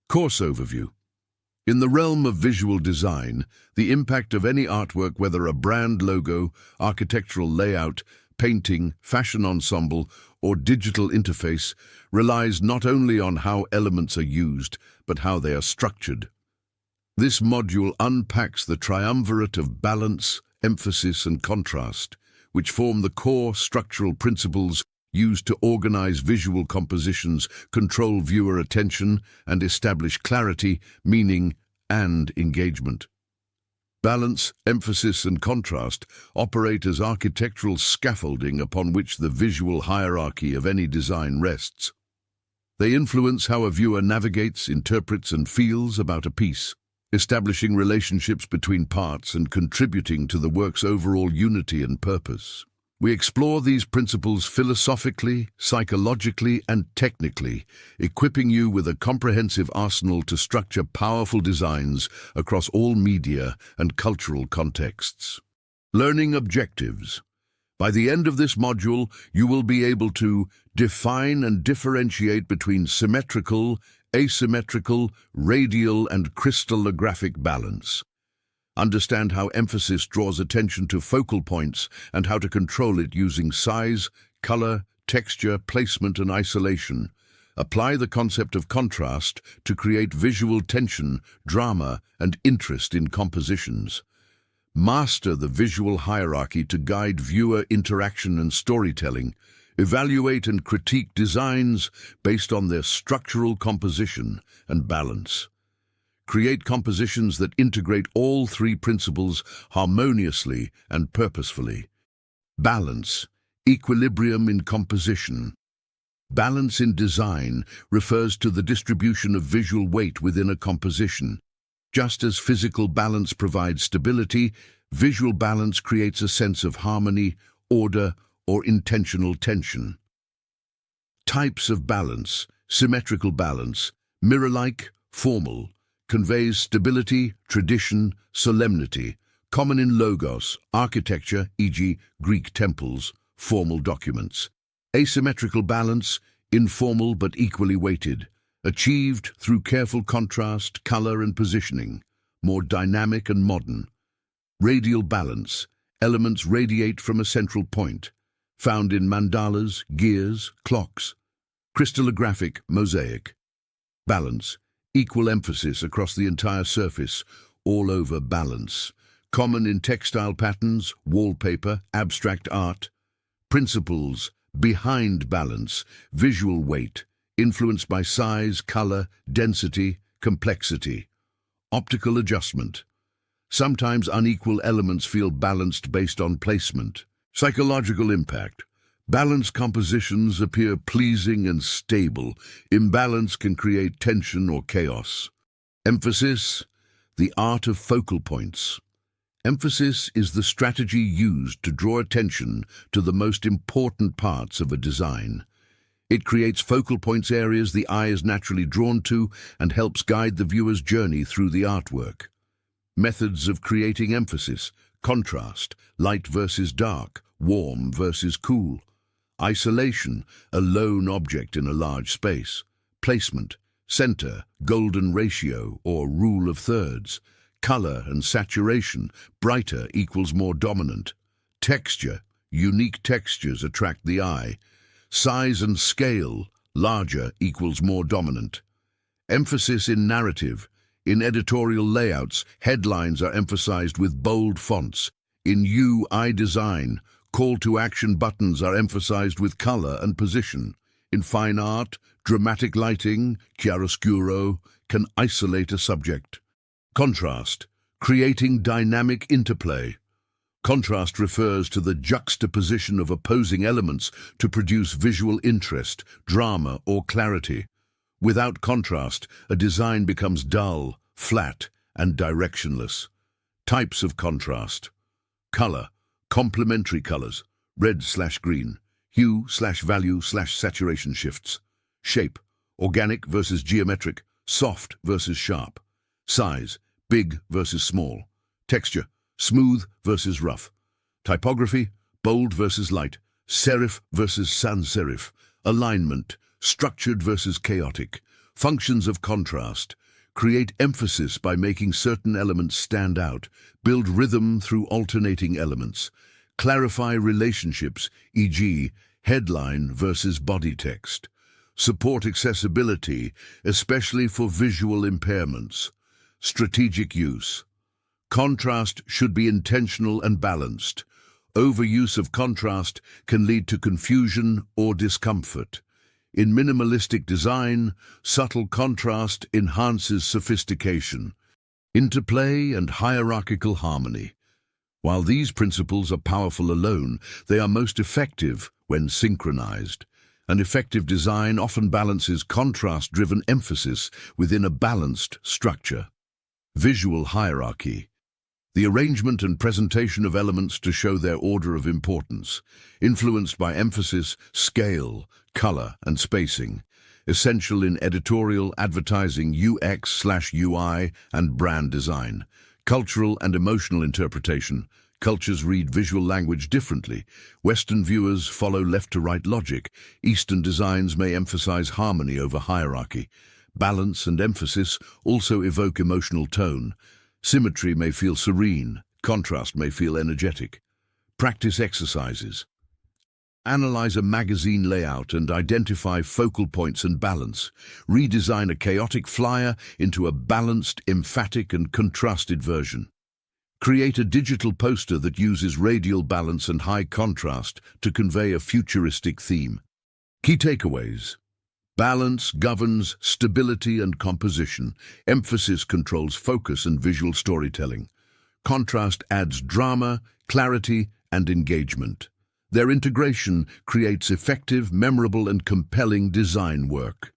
Course overview. In the realm of visual design, the impact of any artwork, whether a brand logo, architectural layout, painting, fashion ensemble, or digital interface, relies not only on how elements are used, but how they are structured. This module unpacks the triumvirate of balance, emphasis, and contrast, which form the core structural principles used to organize visual compositions, control viewer attention, and establish clarity, meaning, and engagement. Balance, emphasis, and contrast operate as architectural scaffolding upon which the visual hierarchy of any design rests. They influence how a viewer navigates, interprets, and feels about a piece, establishing relationships between parts and contributing to the work's overall unity and purpose. We explore these principles philosophically, psychologically, and technically, equipping you with a comprehensive arsenal to structure powerful designs across all media and cultural contexts. Learning objectives. By the end of this module, you will be able to define and differentiate between symmetrical, asymmetrical, radial, and crystallographic balance. Understand how emphasis draws attention to focal points and how to control it using size, color, texture, placement, and isolation. Apply the concept of contrast to create visual tension, drama, and interest in compositions. Master the visual hierarchy to guide viewer interaction and storytelling. Evaluate and critique designs based on their structural composition and balance. Create compositions that integrate all three principles harmoniously and purposefully. Balance, equilibrium in composition. Balance in design refers to the distribution of visual weight within a composition. Just as physical balance provides stability, visual balance creates a sense of harmony, order, or intentional tension. Types of balance: symmetrical balance, mirror-like, formal, conveys stability, tradition, solemnity, common in logos, architecture, e.g. Greek temples, formal documents. Asymmetrical balance, informal but equally weighted, achieved through careful contrast, color, and positioning, more dynamic and modern. Radial balance, elements radiate from a central point, found in mandalas, gears, clocks. Crystallographic, mosaic. Balance, equal emphasis across the entire surface, all over balance. Common in textile patterns, wallpaper, abstract art. Principles, behind balance, visual weight, influenced by size, color, density, complexity. Optical adjustment. Sometimes unequal elements feel balanced based on placement. Psychological impact. Balanced compositions appear pleasing and stable. Imbalance can create tension or chaos. Emphasis, the art of focal points. Emphasis is the strategy used to draw attention to the most important parts of a design. It creates focal points, areas the eye is naturally drawn to, and helps guide the viewer's journey through the artwork. Methods of creating emphasis: contrast, light versus dark, warm versus cool. Isolation, a lone object in a large space. Placement, center, golden ratio, or rule of thirds. Color and saturation, brighter equals more dominant. Texture, unique textures attract the eye. Size and scale, larger equals more dominant. Emphasis in narrative. In editorial layouts, headlines are emphasized with bold fonts. In UI design, call-to-action buttons are emphasized with color and position. In fine art, dramatic lighting, chiaroscuro, can isolate a subject. Contrast, creating dynamic interplay. Contrast refers to the juxtaposition of opposing elements to produce visual interest, drama, or clarity. Without contrast, a design becomes dull, flat, and directionless. Types of contrast. Color, complementary colors, red/green, hue/value/saturation shifts. Shape, organic versus geometric, soft versus sharp. Size, big versus small. Texture, smooth versus rough. Typography, bold versus light, serif versus sans serif. Alignment, structured versus chaotic, Functions of contrast. Create emphasis by making certain elements stand out. Build rhythm through alternating elements. Clarify relationships, e.g., headline versus body text. Support accessibility, especially for visual impairments. Strategic use. Contrast should be intentional and balanced. Overuse of contrast can lead to confusion or discomfort. In minimalistic design, subtle contrast enhances sophistication. Interplay and hierarchical harmony. While these principles are powerful alone, they are most effective when synchronized. An effective design often balances contrast-driven emphasis within a balanced structure. Visual hierarchy. The arrangement and presentation of elements to show their order of importance, influenced by emphasis, scale, color, and spacing, essential in editorial, advertising, UX/UI, and brand design. Cultural and emotional interpretation. Cultures read visual language differently. Western viewers follow left-to-right logic. Eastern designs may emphasize harmony over hierarchy. Balance and emphasis also evoke emotional tone. Symmetry may feel serene, contrast may feel energetic. Practice exercises. Analyze a magazine layout and identify focal points and balance. Redesign a chaotic flyer into a balanced, emphatic, and contrasted version. Create a digital poster that uses radial balance and high contrast to convey a futuristic theme. Key takeaways. Balance governs stability and composition. Emphasis controls focus and visual storytelling. Contrast adds drama, clarity, and engagement. Their integration creates effective, memorable, and compelling design work.